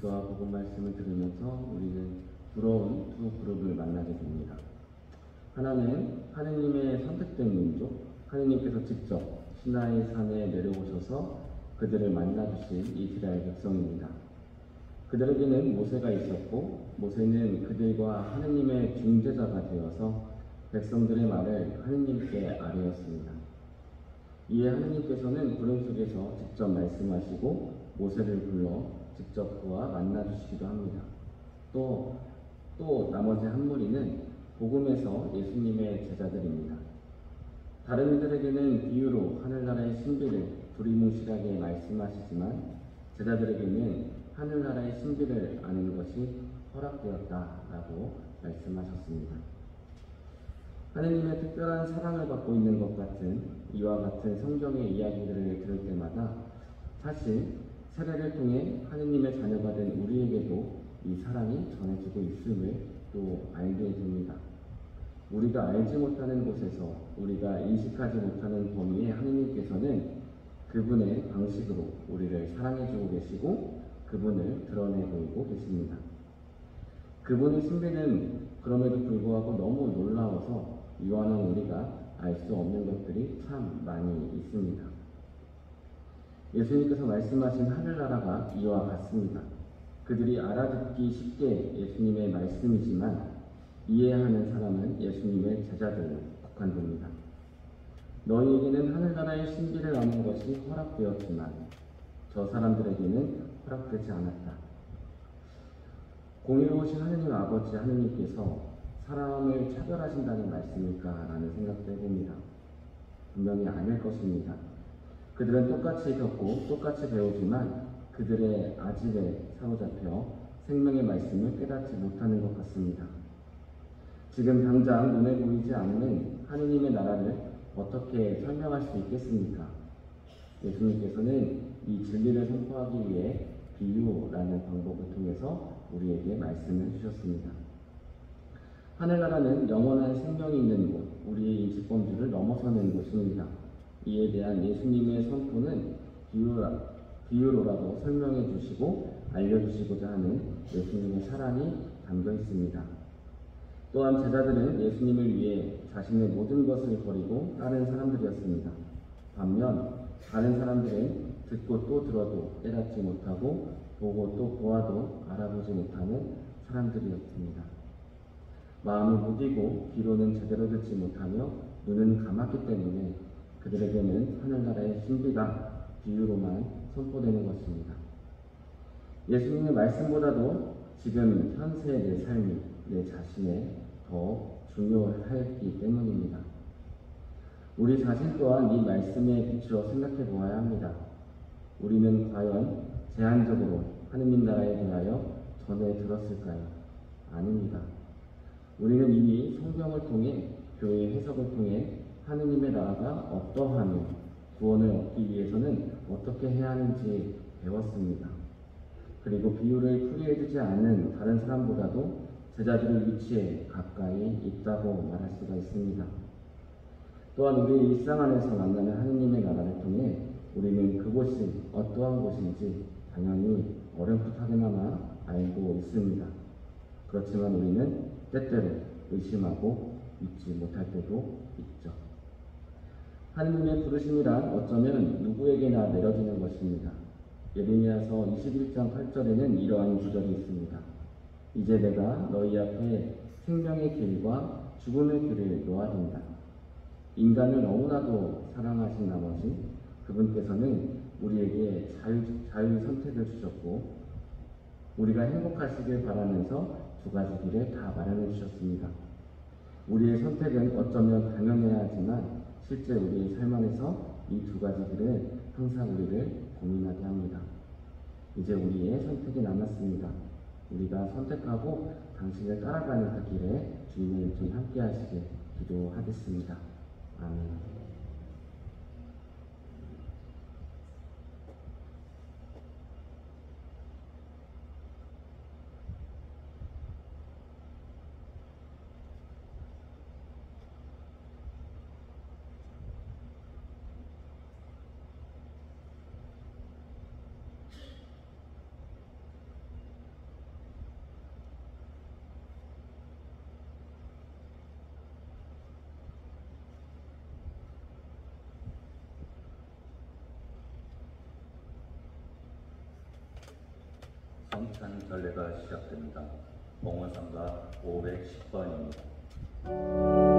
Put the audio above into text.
그리스도와 복음 말씀을 들으면서 우리는 부러운 두 그룹을 만나게 됩니다. 하나는 하느님의 선택된 민족, 하느님께서 직접 시나이 산에 내려오셔서 그들을 만나주신 이스라엘 백성입니다. 그들에게는 모세가 있었고 모세는 그들과 하느님의 중재자가 되어서 백성들의 말을 하느님께 아뢰었습니다. 이에 하느님께서는 구름 속에서 직접 말씀하시고 모세를 불러 직접 그와 만나주시기도 합니다. 또 나머지 한 무리는 복음에서 예수님의 제자들입니다. 다른 이들에게는 비유로 하늘나라의 신비를 두리뭉실하게 말씀하시지만 제자들에게는 하늘나라의 신비를 아는 것이 허락되었다라고 말씀하셨습니다. 하느님의 특별한 사랑을 받고 있는 것 같은 이와 같은 성경의 이야기들을 들을 때마다 사실 세례를 통해 하느님의 자녀가 된 우리에게도 이 사랑이 전해지고 있음을 또 알게 됩니다. 우리가 알지 못하는 곳에서 우리가 인식하지 못하는 범위에 하느님께서는 그분의 방식으로 우리를 사랑해주고 계시고 그분을 드러내고 계십니다. 그분의 신비는 그럼에도 불구하고 너무 놀라워서 유한한 우리가 알 수 없는 것들이 참 많이 있습니다. 예수님께서 말씀하신 하늘나라가 이와 같습니다. 그들이 알아듣기 쉽게 예수님의 말씀이지만 이해하는 사람은 예수님의 제자들로 국한됩니다. 너희에게는 하늘나라의 신비를 아는 것이 허락되었지만 저 사람들에게는 허락되지 않았다. 공의로우신 하느님 아버지 하느님께서 사람을 차별하신다는 말씀일까 라는 생각도 해봅니다. 분명히 아닐 것입니다. 그들은 똑같이 겪고 똑같이 배우지만 그들의 아집에 사로잡혀 생명의 말씀을 깨닫지 못하는 것 같습니다. 지금 당장 눈에 보이지 않는 하느님의 나라를 어떻게 설명할 수 있겠습니까? 예수님께서는 이 진리를 선포하기 위해 비유라는 방법을 통해서 우리에게 말씀을 주셨습니다. 하늘나라는 영원한 생명이 있는 곳, 우리의 인식범주를 넘어서는 곳입니다. 이에 대한 예수님의 선포는 비유로라도 설명해 주시고 알려주시고자 하는 예수님의 사랑이 담겨 있습니다. 또한 제자들은 예수님을 위해 자신의 모든 것을 버리고 따른 사람들이었습니다. 반면 다른 사람들은 듣고 또 들어도 깨닫지 못하고 보고 또 보아도 알아보지 못하는 사람들이었습니다. 마음이 무디고 귀로는 제대로 듣지 못하며 눈은 감았기 때문에 그들에게는 하늘나라의 신비가 비유로만 선포되는 것입니다. 예수님의 말씀보다도 지금 현세의 내 삶이 내 자신에 더 중요하기 때문입니다. 우리 자신 또한 이 말씀에 비추어 생각해 보아야 합니다. 우리는 과연 제한적으로 하느님 나라에 대하여 전해 들었을까요? 아닙니다. 우리는 이미 성경을 통해 교회의 해석을 통해 하느님의 나라가 어떠하며 구원을 얻기 위해서는 어떻게 해야 하는지 배웠습니다. 그리고 비유를 풀이해주지 않는 다른 사람보다도 제자들의 위치에 가까이 있다고 말할 수가 있습니다. 또한 우리의 일상 안에서 만나는 하느님의 나라를 통해 우리는 그곳이 어떠한 곳인지 당연히 어렴풋하게나마 알고 있습니다. 그렇지만 우리는 때때로 의심하고 믿지 못할 때도 있죠. 하느님의 부르심이란 어쩌면 누구에게나 내려지는 것입니다. 예레미야서 21장 8절에는 이러한 구절이 있습니다. 이제 내가 너희 앞에 생명의 길과 죽음의 길을 놓아둔다. 인간을 너무나도 사랑하신 나머지 그분께서는 우리에게 자유 선택을 주셨고 우리가 행복하시길 바라면서 두 가지 길을 다 마련해 주셨습니다. 우리의 선택은 어쩌면 당연해야 하지만 실제 우리의 삶 안에서 이 두 가지 길은 항상 우리를 고민하게 합니다. 이제 우리의 선택이 남았습니다. 우리가 선택하고 당신을 따라가는 그 길에 주님의 좀 함께 하시길 기도하겠습니다. 아멘. 성찬 전례가 시작됩니다. 봉헌상가 510번입니다.